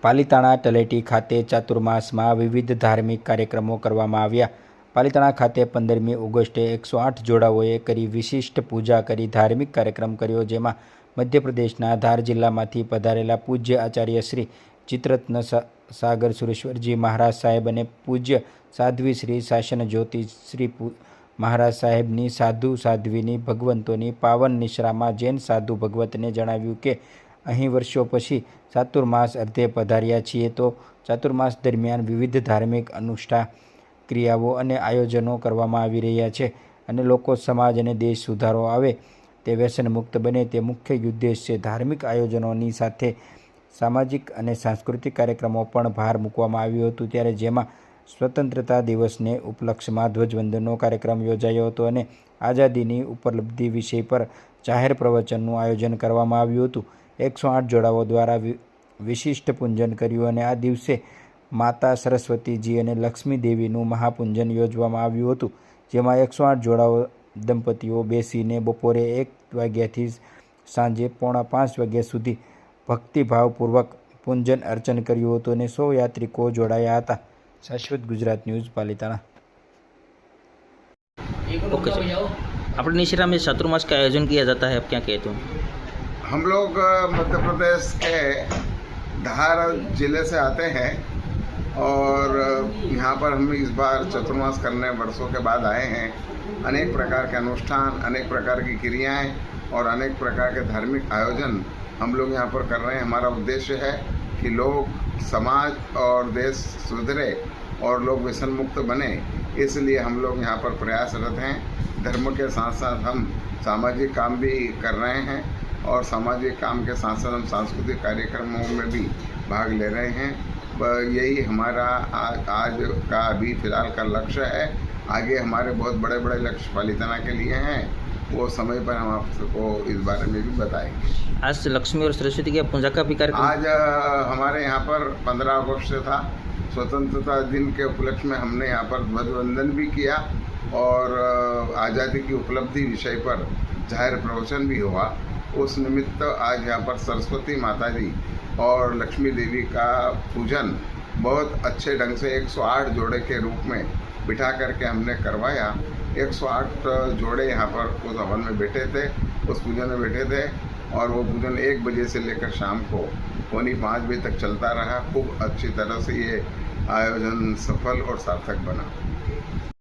પાલિતાણા તલેટી ખાતે ચાતુર્માસમાં વિવિધ ધાર્મિક કાર્યક્રમો કરવામાં આવ્યા. પાલિતાણા ખાતે 15મી ઓગસ્ટે 108 જોડાઓએ કરી વિશિષ્ટ પૂજા કરી ધાર્મિક કાર્યક્રમ કર્યો, જેમાં મધ્યપ્રદેશના ધાર જિલ્લામાંથી પધારેલા પૂજ્ય આચાર્ય શ્રી ચિત્રરત્ન સાગર સુરેશ્વરજી મહારાજ સાહેબ અને પૂજ્ય સાધ્વી શ્રી શાસન જ્યોતિ શ્રી મહારાજ સાહેબની સાધુ સાધ્વીની ભગવંતોની પાવન નિશ્રામાં જૈન સાધુ ભગવતને જણાવ્યું કે અહીં વર્ષો પછી ચાતુર્માસ અર્ધે પધાર્યા છીએ, તો ચાતુર્માસ દરમિયાન વિવિધ ધાર્મિક અનુષ્ઠાન ક્રિયાઓ અને આયોજનો કરવામાં આવી રહ્યા છે અને લોકો, સમાજ અને દેશ સુધારો આવે, તે વ્યસન મુક્ત બને, તે મુખ્ય ઉદ્દેશ છે. ધાર્મિક આયોજનોની સાથે સામાજિક અને સાંસ્કૃતિક કાર્યક્રમો પણ ભાર મૂકવામાં આવ્યું હતું, ત્યારે જેમાં સ્વતંત્રતા દિવસને ઉપલક્ષમાં ધ્વજવંદનનો કાર્યક્રમ યોજાયો હતો અને આઝાદીની ઉપલબ્ધિ વિષય પર જાહેર પ્રવચનનું આયોજન કરવામાં આવ્યું હતું. 108 જોડાઓ દ્વારા વિશિષ્ટ પૂજન કર્યું અને આ દિવસે માતા સરસ્વતીજી અને લક્ષ્મી દેવીનું મહાપૂજન યોજવામાં આવ્યું હતું, જેમાં 108 જોડાઓ દંપતીઓ બેસીને બપોરે 1 વાગ્યાથી સાંજે 4:45 વાગ્યા સુધી ભક્તિભાવપૂર્વક પૂજન અર્ચન કર્યું હતું અને 100 યાત્રિકો જોડાયા હતા. શાશ્વત Gujarat news, Palitana. Okay sir, अपने निश्रा में चातुर्मास का आयोजन किया जाता है, आप क्या कहते हो? हम लोग मध्य प्रदेश के धार जिले से आते हैं और यहाँ पर हम इस बार चतुर्मास करने वर्षों के बाद आए हैं. अनेक प्रकार के अनुष्ठान, अनेक प्रकार की क्रियाएं और अनेक प्रकार के धार्मिक आयोजन हम लोग यहाँ पर कर रहे हैं. हमारा उद्देश्य है कि लोग, समाज और देश सुधरे और लोग व्यसन मुक्त बने, इसलिए हम लोग यहाँ पर प्रयासरत हैं. धर्म के साथ साथ हम सामाजिक काम भी कर रहे हैं और सामाजिक काम के साथ साथ हम सांस्कृतिक कार्यक्रमों में भी भाग ले रहे हैं. यही हमारा आज का अभी फिलहाल का लक्ष्य है. आगे हमारे बहुत बड़े बड़े लक्ष्य पालिताना के लिए हैं, वो समय पर हम आपको इस बारे में भी बताएंगे. आज लक्ष्मी और सरस्वती की पूजा का भी कार्यक्रम आज हमारे यहाँ पर 15 अगस्त से था. स्वतंत्रता दिन के उपलक्ष्य में हमने यहाँ पर ध्वजवंदन भी किया और आज़ादी की उपलब्धि विषय पर जाहिर प्रवचन भी हुआ. उस निमित्त आज यहाँ पर सरस्वती माता जी और लक्ष्मी देवी का पूजन बहुत अच्छे ढंग से 108 जोड़े के रूप में बिठा करके हमने करवाया. 108 जोड़े यहाँ पर उस हवन में बैठे थे, उस पूजन में बैठे थे और वो पूजन 1 बजे से लेकर शाम को 4:45 बजे तक चलता रहा. खूब अच्छी तरह से ये आयोजन सफल और सार्थक बना.